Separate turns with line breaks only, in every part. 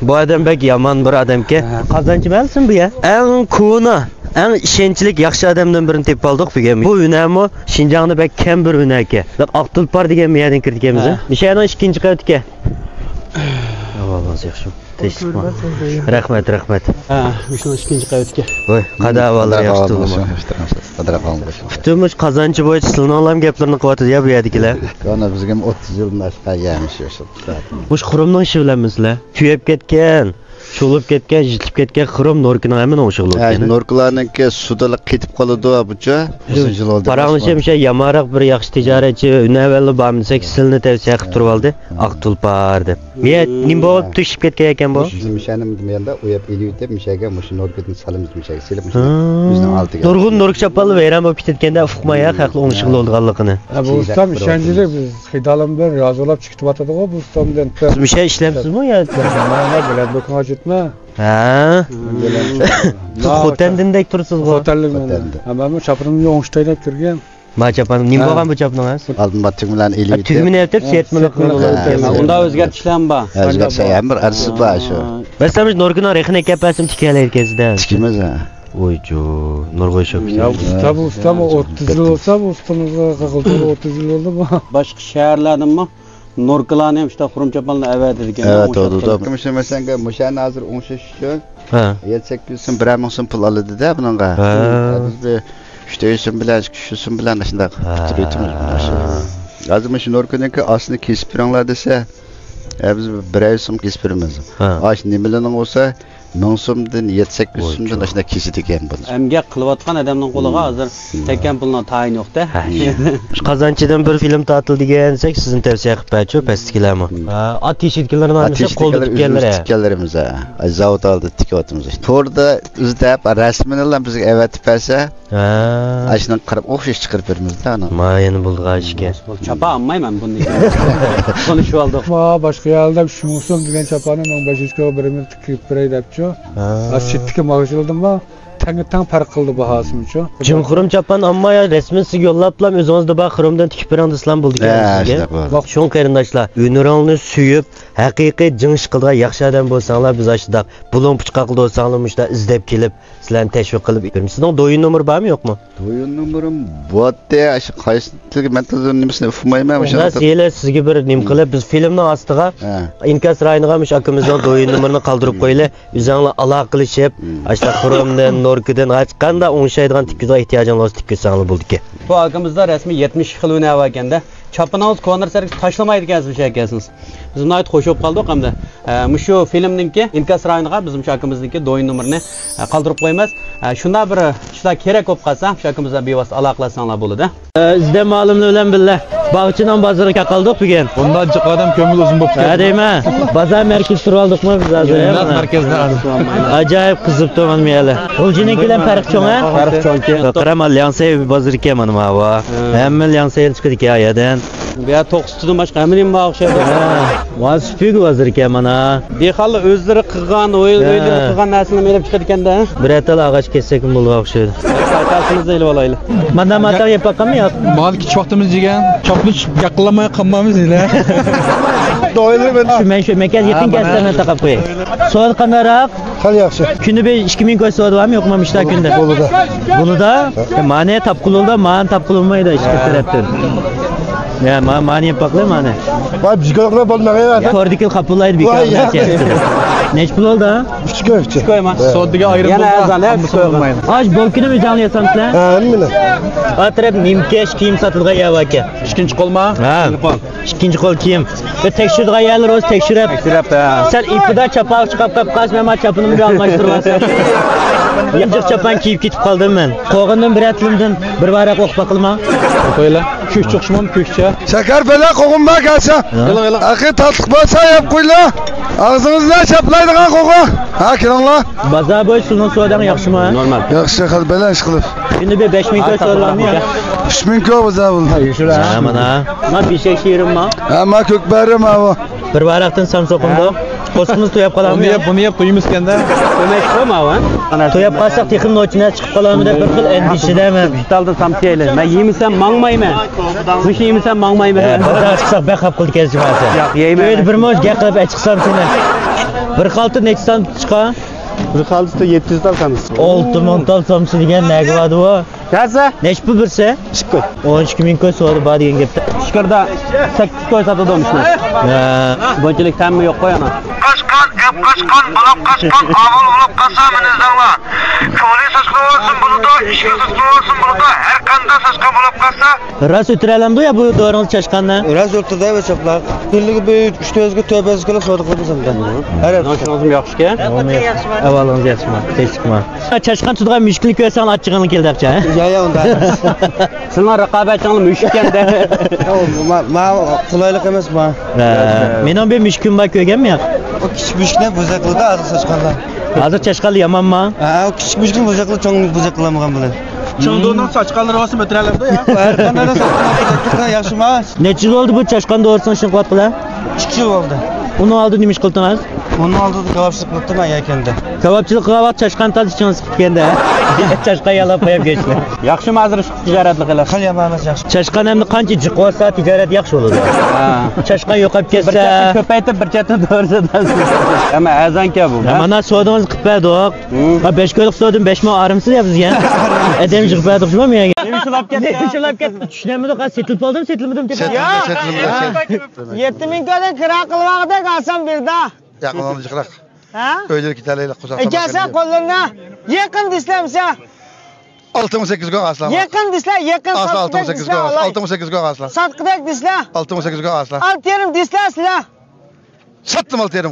Bu adam bek yaman bir adamki. Qazanchi emasmi bu ya? Eng ko'na, eng ishonchlik yaxshi odamdan birini tepib oldik bugun. Bu unami Shinjongda bek kam bir unaki. Aqtulpar degan miyadan kirdikamiz. Nishani ikkinchi qavatga. Avvaldan yaxshi. Rahmat.
Ha, o'sha ikkinchi qavatga.
Voy, qadavalar yaxshi bo'ldi. Tutumuş Qazanchi bo'yicha silnolam gaplarini qilyapti ya bu yerdagilar.
Qana bizga 30 yildan aşağı gelmiş yo'q.
Bu xurumning ishi bilamizlar. Tuyab ketgan, cho'lib ketgan, jitlib ketgan xurum Norkining hamma o'shig'li o'tgan.
Norkilarningki sudala ketib qoladi bucha. Uzun yil oldi.
Parang'ishimcha yamaraq bir yaxshi tijoratchi unavvalli bamsak silni tavsiya qilib turib oldi. Aqtulpar deb. Men nim bo'lib tushib ketgan ekan bu.
Bizim mishanim menda uyab eliyib deb mishaga mush Norkitni salimiz mishaga silib bizning oldiga.
Nurg'un Nork chapali vayron bo'lib ketganda uqmaya haqli o'ngishli bo'lganligini.
Bu ustam ishonchli biz xidalimdan yozilib chiqib yotadi-ku bu ustamdan.
Siz misha ishlamsizmi yo?
Mana bilan do'kon ochitma.
Ha. Xotandindek tursiz bu.
Xotanlikman. Hamma chaprimga o'ngishtaylab kirgan.
Ma chapanim nim bo'lgan bu chapningiz?
Aldım batık bilan eliyib.
Tugmini aytib, sertmilik qilib.
Unda o'zgartishlar bor.
O'zgarsa ham bir arsi bor shu.
Masalan, Norkining rexini kapasim tikalar etkazdi.
Tikimiz ha.
Oyjo, Nurg'oy shop.
Ya ustam 30 yil olsa bu ustamizga qaqildi 30 yil oldu bu. Boshqa shaharlardanmi? Norkilarni ham işte xurum chapanni avadigan.
Evet oldu. Mesela muşani hazır 16 uchun. Ha. 7-8 so'm 1 so'm pul oladi-da bunga. BizÜşteysin bilen, küşüsün bilen aslında tutuyoruz. Azım şu Norki'ninki aslında kesip biranlar dese, biz bir ay so'm kesip birimiz. Aş nimelerden olsa, 1000 so'mdan 7-8 so'mdan aslında kesip ekan bunu.
Emgak qilib adamning qo'liga hozir tekan pulning tayin yo'q-da.
Qazanchidan bir film ta'til degansek, sizning tavsiya qilib berchu pastkilarmi? At teshitkilarini almashib qo'lda
tikkanlarimiz ha. Zavod oldi tikyapmiz. To'rda izlab rasmini bilan bizga avatib bersa, ashundan qarab o'xshash chiqarib beramiz-da ana.
Mayini buldiq ashga.
Chapa olmayman buni. Konuşib oldik. Boshqa yerda shu so'm degan chapani men 500 ga birini tikib beray debchi. Asitga mag'jildim-mi? Tang farq qildi bahosimcha.
Jumxurum chapan amma ya resmini yo'llablam o'zingizda bor xurumdan tikib berandisizlar bo'ldi sizga. Bak shon qarindoshlar, Unuralni suyib, haqiqiy jinsh qilgan yaxshi odam bo'lsanglar biz ashida bulon puchqaqli bo'lsanglar mushta izlab kelib sizlarni tashviq qilib beramiz. Sizning do'yin nomeri bormi yo'qmi?
Do'yin nomerim bor-da, shu qaysi mentazon nimasini uqmayman o'sha.
Sizlar sizga bir nim qilib biz filmning ostiga inkas rayoniga mush akamizning do'yin nomerini qoldirib qo'yinglar. O'zingizlar aloqa qilishib, ashta xurumdan Norkidan qanda o'ngshaydigan tikkiga ehtiyojingiz bo'lsa tikkisanglar bo'ldi-ki. Bu akamizda rasmiy 70 xil unava ekanda. Chapinangiz konsertga tashlamaydi ekansiz ekasiz. Biz buni aytib qo'shib qoldik hamda. Mushu filmninki inkas rayoniga bizim shu akamizniki do'yin nomerini qoldirib qo'yamiz. Shunda bir ishlar kerak bo'lib qolsa, shu akamizga bevosita aloqalasanglar bo'ladi. Sizda ma'lumni bilan billah. Bog'chidan bozoriga qoldik bugun.
Bundan chiq odam ko'ngil uzun bo'lib ketdi.
Ha deyman. Bozor markaz turib oldikmi biz hozir?
Markazda.
Ajoyib qizib to'g'anmayali. O'ljininkilar farq cho'ng a?
Farq cho'ngki.
Qaramal Yansay bozoriga mana bu. Hamma Yansay chiqdi hikoyadan. Bu yer to'qsizdan boshqa hammaning bor o'xshaydi. Va spig bozoriga mana. Behalli o'zlari qilgan, o'ylari qilgan narsani melib chiqadi ekanda. Bir atal og'ach kessak bo'lib o'xshaydi. Qaytasimizni ilib olaylik. Mana matar yapaqami yo'q?
Mal kichik vaqtimiz degan, choplich yaqinlamay qolmamiz ila.
Men shu mekan yetin kaslarni taqab qo'yay. Soat qandaroq?
Hali yaxshi.
Kuni 2000 ko'y soat bormi yo'qmi ishlar kunda? Bo'lida. Mane tapqulunda, man tapqulmaydi ishga tarafdan. Ya mani yapaqlar mana.
Voy bizga bo'lmagan.
Ko'rdikil qapullaydi bekorlarcha. Nech pul oldi?
3 ko'yma.
Soatga ayrim
bo'ldi. Yana azalab qo'ymaydi. Aj bolkini o'zinglar yasamsizlar?
Ha, nima?
Atrab nimkesh kiyim sotilgan yo'q aka.
Ikkinchi qo'lma?
Ha. Ikkinchi qo'l kiyim. Ve tekshirgan yerlar o'z tekshirib. Sen ipida chapaq chiqib qolib, men chapinimni almashtiribman. Yangiq chapan kiyib ketib qoldim men. Qo'g'indan bir atlimdan bir varaq o'qib qilma.
Qo'yla. Kuch chiqishmam, kuchcha.
Shakar bilan qo'g'inma kelsa. Axir tatliq bo'lsa yeb qo'yla. Og'zingizdan chaplaydigan qo'g'in. Ha, kiringlar.
Bozor bo'y suvning suvidan yaxshimi?
Normal.
Yaxshi qil bilan ish qilib.
Kuni 5000 ko'y so'ralami?
3000 ko'y bozor bo'ldi.
Ha, mana. Ma beshak shirinmi?
Ha, ma ko'kbarim ha bu.
Bir varaqdan samsoqimda. Qo'sqimiz to'yab qoladimi?
Buni yeb qo'yimiz ekanda.
Ko'mak qo'ymayman. To'yab qolsak teximni ochina chiqib qolammi deb bir xil endishidaman. Ishtaldan samtiyayli. Men yemisam mangmayman. Mush yemisam mangmayman. Bozor chiqsaq baqab qilib kelishmasa. Yo'q, yeyman. Bir mo'j gap qilib chiqsam seni Bir qaltı neçə san çıxar?
Bir qaltıda 700 alsanız.
6000 tal somsa degan nagi bor bu?
Kaça?
Nech pul birsa? 12 ming ko'y so'radi bor degan gapda.
Shukirda 8 ko'y sotadimishlar. Bunchalik tammi yo'q qo'y ana.
Kaçkan, bulap kaçkan, avul bulap kasamınız dağla. Köli saçka olsun bunu da, işki saçka olsun bunu da, her kanda saçka bulap kasa.
Ras o'tiralamdi ya bu doğrunuz chaşqandan?
Ras o'rtada va choplaq. Kunligi bu 3-4 tövbasiga sodiq qilsam.
Ara, noshunozim yaxshi-ku.
Avalingiz yaxshimi? Tinchlikmi? Chaşqan tutgan mushkul ko'rsan achchig'ini keldaqcha.
Ya unda.
Sizlar raqobatchilar mushkanda.
Men qulaylik emas men.
Men ham bir mushkum bor ko'rganmi yo'q?
O kichik mushukni bo'zaqlida hozir sochqanlar.
Hozir chashqali yomonmi?
Ha, o kichik mushukni bo'zaqlida cho'ng bo'zaqlamagan bilan.
Cho'ngdo'rning sochqanlari osib o'tiralarda ya.
Har qanday sochqanlar yaxshi emas.
Necha yil bo'ldi bu chashqan doğrusini ishni qilyaptilar?
2 yil bo'ldi.
Uni oldin nima ish qildingiz?
Uni oldida kebabchilik qildim men yakanda.
Kebabchilik qilib chashqan tadishingiz chiqqanda. Chashqan yalab qo'yib ketdi.
Yaxshimi hozir shu tijoratni qiladi?
Qil emas yaxshi.
Chashqan hamda qancha jiq olsa tijorat yaxshi bo'ladi. Chashqan yo'qolib ketsa,
bir chetni ko'paytirib bir chetni to'g'risatasiz. Ama azanka bu.
Mana sodingiz qilmadik. Ha 5 ko'ylik sodim 5 ming arimsiz ya bizga. Adam jiqmadik shumi menga? Nima shulab ketdi? Nima shulab ketdi? Tushunamadik, setilib qoldimi, setilmadim deb.
7000 ko'dan kira qilmoqda qalsam birda.
Yaqinlarını yıkırak.
Ha?
Öyle kitaleyle kuzatma.
Gelsen kollarına yakın dislemse.
6-8 gün aslan.
Yakın disle, yakın
aslan.
satqıdak
6-8
disle.
gün aslan. 6-8 gün aslan.
Satqıdak disle.
6-8 gün aslan.
Alt yerim disle silah.
Sattım 6 yerim.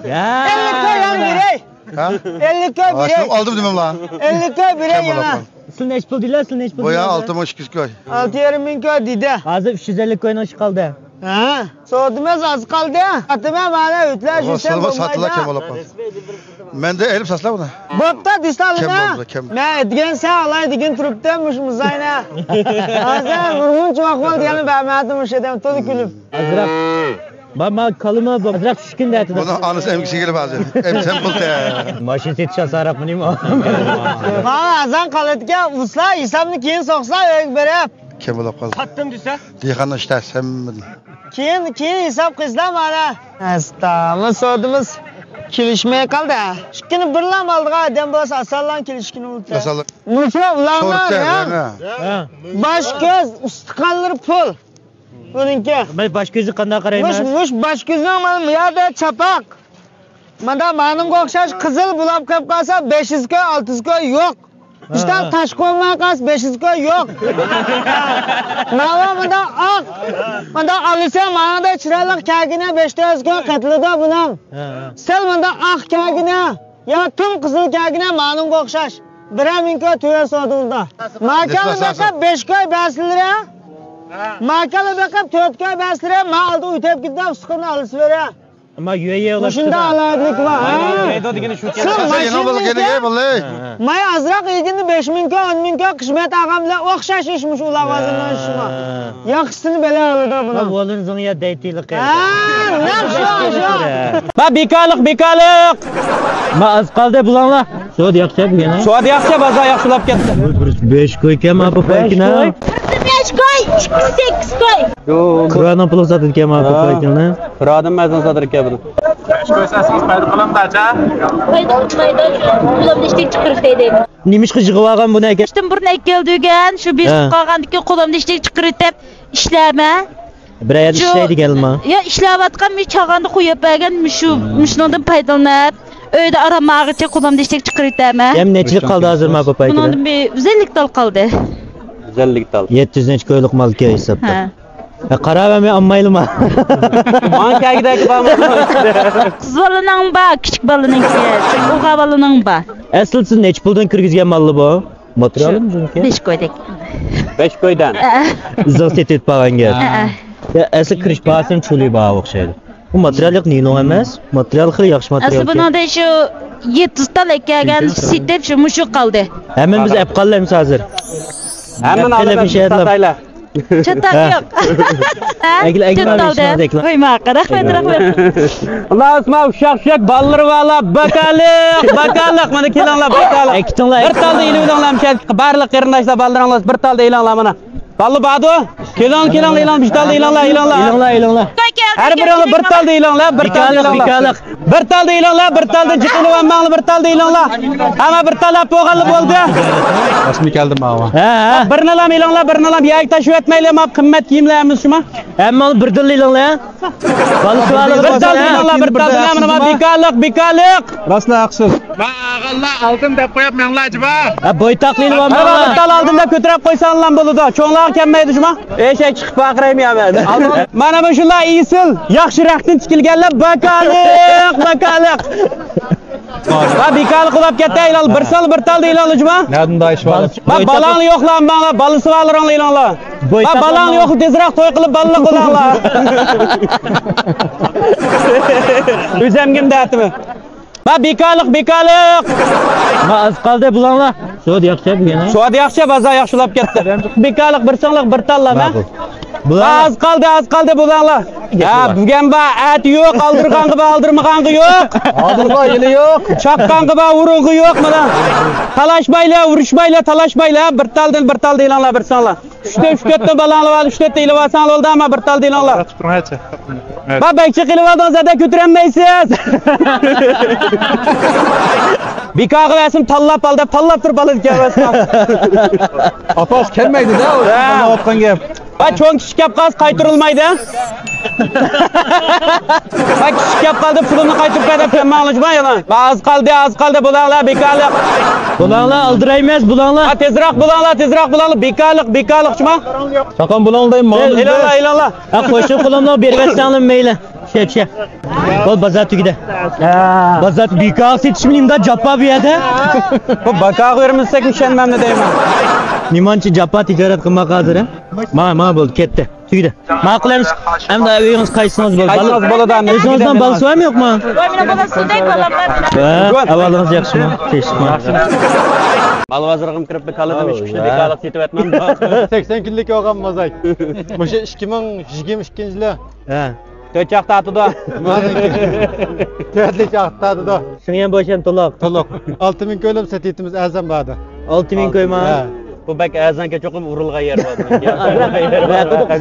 Ya.
50 koy yan birey.
Ha?
50 koy birey.
Aslan aldım demem lan.
50 koy birey yana.
Siz neç pul diler, siz neç pul
Bu ya
diler?
6-8 koy.
6 yerim bin koy dide.
Hazır 350 koyun aşı kaldı.
Ha? Soğudumaz az kaldı ya. Atıma bana ütler jüsem
Satıla
bulmayda.
Kemal Apan. Ben de elip sasla buna.
Bopta distalına.
Kem.
Ben etgen sen alay digin truptaymış muzayna. Azar vurmun çumakmal diyelim ben mehatımmış edem. Tolu külüm.
Azrak. Baba kalıma azrak şişkin de etdi.
Bunun anısı emgisi gelip hazır. Emsen bul ya.
Maşin setiş asarap mı neyim o?
Bana azan kalıtke usla İslam'ını kiyin soksa öyle berep.
Kemal Apan.
Sattım düşse.
Diğanı işte sen.
Kiyin hesap kızla bana. Estamı sordumuz. Kilişmeye kaldı ha. Şıkkını bırlam aldık ha. Dem bolsa asallan kilişkini unuttu.
Nasıl?
Musa ulanlar ya. Baş göz ıstikalları pul. Bununki.
Ben baş gözü kanda karayım.
Muş baş gözü ama ya da çapak. Manda manım kokşaş kızıl bulap kap kalsa 500 köy 600 köy yok. İşte taş koymaya kalsa 500 köy yok. Mava manda ak. Manda alırsa bana da çıralık kâgine 500 köy katılıdı bunun. Sel manda ak kâgine. Ya tüm kızıl kâgine manım kokşaş. 1000 köy tüye sorduldu. Makalı bakıp 5 köy 5 lira. Makalı bakıp 4 köy 5 lira. Ma aldı ütep gitti sıkını alısı vere.
Ama yüğeye ulaştı.
Şunda aladılık var.
Neydi digini şu
Sen maşinlik May azraq egindi 5000 köy 10000 köy qismet ağamla oxşaş işmiş ulavazından şuma. Yaxşısını belə alırdı bunu.
Bu olunuzun ya deytilik.
Ba bekarlık.
Ma az qaldı bulanlar. Soğud yaxşı bu yana.
Soğud yaxşı baza yaxşılap ketdi.
5 koy kem apa paykina.
5 koy, 8 koy.
Yo,
Kur'an'ın pulu satın kem apa paykina.
Kur'an'ın mezun satır ki bunu.
5 koy sasınız payda kalam da aca.
Payda ulam diştik çıkırıq deydi.
Nimiş qıcığı vargan bu ne eken?
İşte burun ekkeldigen, şu bir qalğandaki qo'lim diştik çıkırıq dep işleme.
Bir ayet işleydi gelme.
Ya işləvatqan bir çağandı qoyub bəgən müşnondan paydalanıb. Öydə aramağıca qo'lim diştik çıkırıq deme.
Hem neçilik kaldı hazır mı apa paykina?
Bunun bir 150 dal kaldı.
150 dal.
700 neç koyluk mal ki hesapta. Qara və mən ammaylı mı?
Man kagidagi bamı.
Qız balanın ba, kiçik balanın ki, oğa balanın ba.
Asıl siz neç puldan kirgizgen mallı bu? Materialı mı çünkü?
5 koyduk.
5 koydan.
Zıl setet bağın gel. Ya asıl kiriş bağısının çuluyu bağı oxşaydı. Bu material yok neyini emas? Material xil yaxşı material.
Asıl bunun da şu 700 tal ekkelgen sitep şu muşuk kaldı.
Hemen biz ep qallayımız hazır.
Hemen alalım satayla.
Çatak yok.
Egil
Koyma, rahmet.
Allah osma uşak balları vala bakalıq mana kelinglar bakalıq.
Ektinglar.
Bir talda ilanlam barliq qarindoshlar ballaranglar bir talda ilanlar mana. Ballı badu. Kelan ilan biştalda ilanla. Her birini bir talda ilanla, bir talda ilanla. Bir talda ilanla, bir talda çıkılı ve mağlı bir talda ilanla. Ama bir talda poğalı oldu.
Rasmi geldim ama.
Bir nalam ilanla, bir nalam yayık taşı etmeyle map kımmet kiyimlerimiz şuma.
Hem bir dil ilanla ya.
Bir talda ilanla, bir talda ilanla. Bikalık.
Rasla aksız. Allah aldım da koyapmayın la acaba.
Boytaklı ilan var.
Bir tal aldım da kötürep koysan lan buludu. Çoğunluğa kemmeydi şuma. Eşek çıkıp bakırayım ya ben. Mana bu şunlar iyisil. Yaxşıraktan tikilganlar bakalık. Va bikalık ulab ketdi ilan. Bir sal bir tal ilan ujma.
Nereden da iş var?
Va balanı yo'q lan bana. Balısı varlar ilanlar. Va balanı yo'q tezroq to'y qilib balliq qilinglar. O'zimgim da'timi. Va bikalık.
Ma az qoldi bulanlar. So'd yaxshi bugün.
So'd yaxshi baza yaxshilab ketdi. Bikalık bir sanliq bir tallama. Az qaldı bulanlar. Ya bugün ba et yo'q, aldırğanğı ba aldırmağanğı yo'q.
Aldırma yeli yok.
Çaqqanğı ba urunğu yo'q mana. Talashmayla, urushmayla, talashmayla bir talda ilanlar bir sanlar. 3-4 balanlar var, 3-4 ilanlar oldu ama bir talda ilanlar. Ba bekçi qilib zada kötürenmeysiz. Bikağı versim tallap aldı, tallap tur balık gelmesin.
Apas kelmeydi de o. Bana otkan gel.
Ba çoğun kişi kap qaz qaytırılmaydı. Ba kişi kap qaldı pulunu qaytırıp berip mağlıcma yalan. Ba az qaldı bulanlar bikalık.
Bulanlar aldıraymiz bulanlar.
Tezroq bulanlar bikalık şuma.
Sakan bulandayım mı?
İlanlar.
Qo'shib qo'limdan berversanlar mayli. Şey. Bol bazar tugida. Bazar bikağı setishimda japa bu yerda.
Bu bakağı vermesek ishonmam ne deyman.
Nimanchi japa tijorat qilmoq hozir. Ma bo'ldi, ketdi. Tugida. Ma qilamiz. Hamda o'zingiz qaysiniz bo'ldi?
Qaysiniz boladan?
O'zingizdan balasi bormi yo'qmi?
Voy meni bolasidek bolam.
Avalingiz yaxshimi? Teshikmi?
Mal vazirligim kirib qaladim, ish kishini bekalık setib etmem.
80 kunlik olgan mozak. O'sha 2022-yil.
Ha. 4 chaqda atıda.
Dörtlük atıda.
Shuni ham bo'shan to'loq.
6000 ko'lim setitimiz azam ba'da.
6000 ko'yma.
Bu bek azanga cho'qim urilgan yer bor.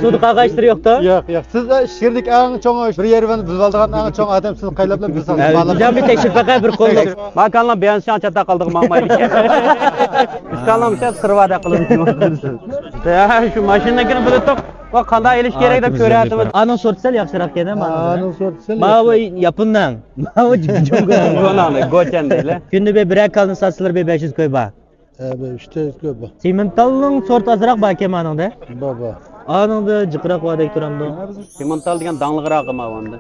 Sudi qag'ashtir yo'qda?
Yo'q. Siz shirdik eng cho'ng bir yerni bilib olgan eng cho'ng odam siz qaylablab bilsangiz.
Jami tekshirib baqa bir qo'lda.
Makanlar beyanshan chata qildik maqmaylik. Istallam shat qirvada qilib. Ya shu mashinagini bilib to'q. Va qanday elish kerak deb ko'ryapmiz.
Ana sortsal yaxshiroq ekan mana.
Ana sortsal.
Ma bu yapından. Ma bu
jonani go'chan deylar.
Kunda be bir akalni satsizlar be 500 koy ba.
Be 300 koy ba.
Simentalning sort azroq ba ekan manada.
Baba.
Ananda jiqroq vodek turamdi.
Simental degan dangliqroq ma onda.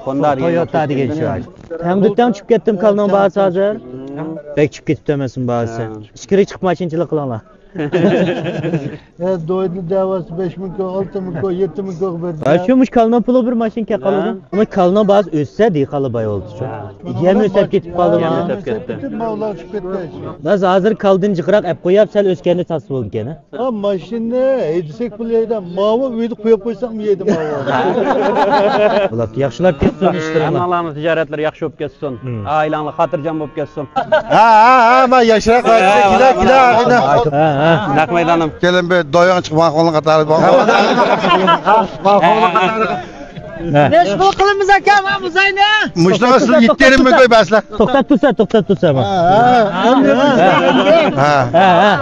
Honda Toyota degan shu. Hamdutdan chiqib ketdim kalnon bahsi hozir. Bek chiqib ketibdi emasin bahsi. Ichkiri chiqib machinchilik qilinglar.
Doydu davası 5000 koy, 6000 koy, 7000 koy verdi.
Ayşumuş kalnon pulu bir maşinka qildi. Ama kalnon baz o'ssa deyqali boy oldi shu. Yem o'sab ketib qoldi ma.
Mavlar chiqib ketdi.
Baz hozir kaldin jiqroq ap qo'yib, sal o'sganda tasib bo'ldi ekan.
Ha, mashinni edsek pul yerda, mava uyda qo'yib qo'ysam yeydi mava.
Bular yaxshilab ketsin ishtirlar.
Hammalarning tijoratlari yaxshi bo'lib ketsin. Oilanglar xotirjam bo'lib ketsin.
Ha, men yaxshiroq gila.
Naqmaydanim.
Kelin be doyon chiqmoq qo'lin qatori bor.
Nesh bu qilimiz aka, men Muzayni.
Mushtaqa siz yetterimmi ko'y baslar.
To'xtat tursa ma.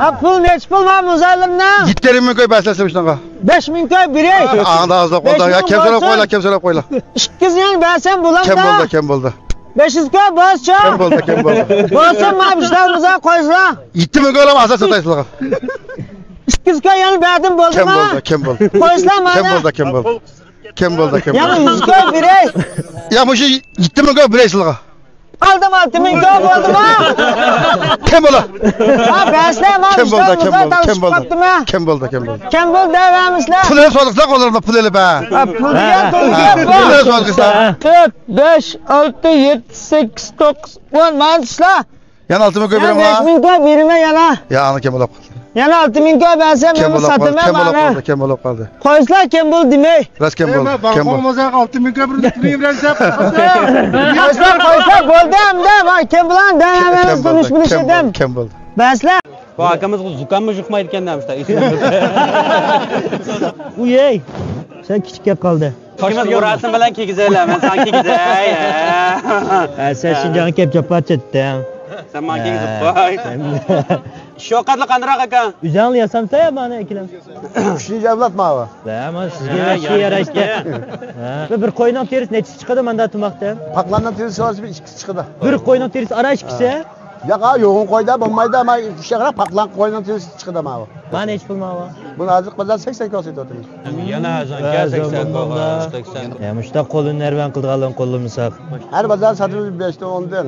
Ha, pul nech pul men Muzaylimdan?
Yetterimmi ko'y baslar mushtaqa.
5000 koy biray.
Anda azda qo'lda. Kim so'rab qo'ylar.
2 yang bersam bo'lamda.
Kim bo'ldi?
500 koy boscha.
Kim bo'ldi?
Boscha men ishlarimizni qo'ysa.
Yetimi ko'lam asas sotaysizlar.
200 koy yana berdim bo'ldimi?
Kim bo'ldi?
Qo'ysizlar mana.
Kim bo'ldi?
Yana 100 koy biray.
Ya bu şey yetimi koy bireysizlar.
Aldım 6000 koy bo'ldimi?
Kim bo'ldi?
Ha, berslar men.
Kim bo'ldi?
Kim bo'ldi deymizlar.
Pulni so'raqsan qo'llarida pulni be.
Ha, pulni
Pulni so'raqsan.
4 5 6 7 8 9 10 manslar.
Yana 6000 koy beraman.
5000 koy berime yana.
Ya ana kim bo'lib qoldi?
Yana 6000 koy bersam men sotaman mana.
Kim bo'lib qoldi?
Qo'yslar kim bo'ldi demay.
Ras kim bo'ldi? Kim bo'ldi?
6000 koy bir bersa.
Qo'yslar bo'ldi hamda men kim bilan danamiz konuşmuş edim.
Kim bo'ldi?
Basla.
Bu akamiz zukammi yuqmaydi ekan demişlar.
Uyey. Sen kichik gap qoldi.
Toshimiz Murasim bilan kigizaylar, men sen kigizay.
Sen Shinjongga kelib chopatdi.
Sen men kigizib qo'y. Shoqatli qandiroq aka?
Uzanli yasamsa ya bana ikilam.
Kuchli javlatma.
Ama sizga yaxshi yarashdi. Bir qo'ynoq terisi necha chiqadi menda tumoqda?
Paqlandan terisi hozir ikkisi chiqadi.
Bir qo'ynoq terisi ara ikkisi.
Yo'q, yo'g'in qo'yda bo'lmaydi, ama ishaqra paqlan qo'ydan terisi chiqadi mana bu.
Mana hech pul mava.
Buni hozir qildan 80 ko'rsatib o'tirmiz.
Yana 80 80.
Ya mushta qo'lini nervan qildiganlar qo'limisak.
Har bozor sotib 5 ta 10 dan.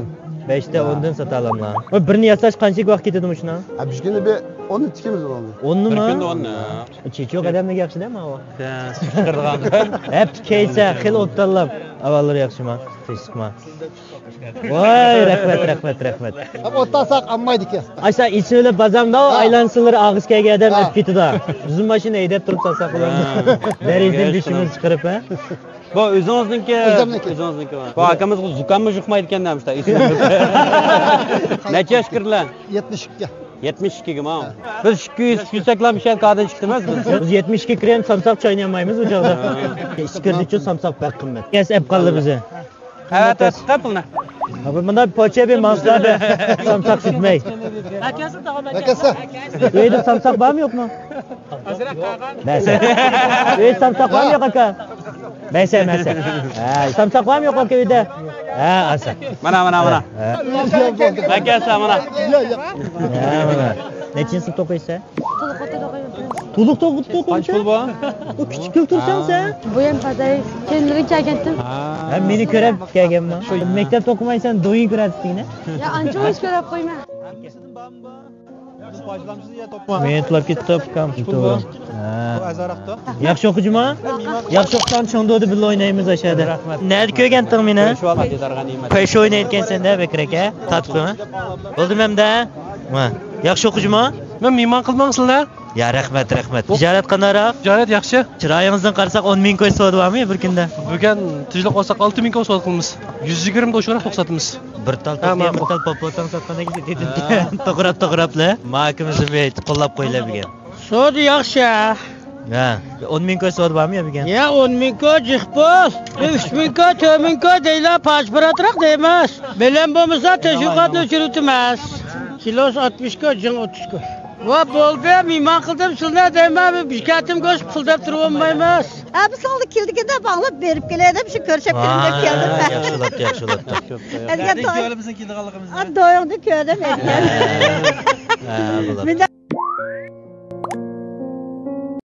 5 ta 10 dan sotalamlar. Va birini yasash qancha vaqt ketadi shuna?
Ha, biz kuni bir 10 tikimiz bo'ldi.
10 nima?
Bir kunda 10.
Chechoq odamga yaxshi-da mava.
Ha, chiqirgan.
Hep keysa, xil o'ttalab. Avvallar yaxshimi? Tezkma. Voy, rahmat.
Hop o'tsaq olmaydi-ku.
Aysa ichini bazamda aylansinlar og'izkaga adam olib ketadi. Bizim mashina haydab turib salsak ularni. Derizdan dishimiz chiqarib, ha?
Bu o'zingizniki. O'zingizniki. Bu akamiz zukammi yuqmaydi ekan demişlar. Necha yosh kirdilar?
72 ga.
72 ga ma'lum. Biz 200 yusaklar bir şey qadar chiqdimiz biz.
Biz 72 krem samsak chaynayolmaymiz u joqda. Iskirdi uchun samsak bak qimmat. Kes ep qoldi bizni.
Evet, tapılna.
Abi bunda poğaça bir manslada samsak sütmey.
Akasa.
Öyle samsak var mı yok mu? Mesela. Öyle samsak var mı yok aka? Mesela. Ha, samsak var mı yok aka evde? Ha, asa.
Mana. Akasa mana.
Ha, mana. Neçin sınıf okuysa? Tuluk okuysa.
Kaç pul bu?
O küçük kültürsen sen.
Bu hem pazarı kendini kelgendim.
Ben beni körep kelgendim. Mektep okumaysan doyun körepsin ne?
Ya anca iş körep koyma.
Men tulab ketib kam. Yaxshi o'qijimi? Yaxshi o'qisan chondo'di birga o'ynaymiz aşağıda. Nerede ko'rganding meni? Pesho o'ynayotgansan-da Bekir aka. Tatqimi? Bo'ldim hamda. Ma, yaxshi o'qijimi?
Men mehmon qilmangsizlar.
Ya rahmat. Tijorat qandaroq?
Tijorat yaxshi.
Chiroyingizdan qarasak 10 ming ko'y sotibami bir kunda?
Bugun tijliq olsak 6 ming ko'y sot qilamiz. 120 da o'shara to'xtatamiz.
Bir tal popotdan sotganda ketdi. To'g'rab-la. Makimizni bet qo'llab qo'ylar bugun.
Sodi yaxshi.
Ha, 10 ming ko'y sotibami bugun?
Ya 10 ming ko'y jihboz. 3 ming ko'y, 4 ming ko'y deylar, pajbiratroq deymiz. Bilen bo'lmasa tashviqotni o'chiribmiz. Kilosi 60 ko'y, jing 30 ko'y. Va bo'ldi, mehmon qildim, sizlar deyman, bishkatim go'sht puldab turib olmaymiz.
Biz oldi keldigida bog'lab berib keladi, shu ko'rshab keldim keldim.
Yaxshilabdi.
Bizga to'y. Do'yingni ko'rdim ekan.
Ha, bo'ladi.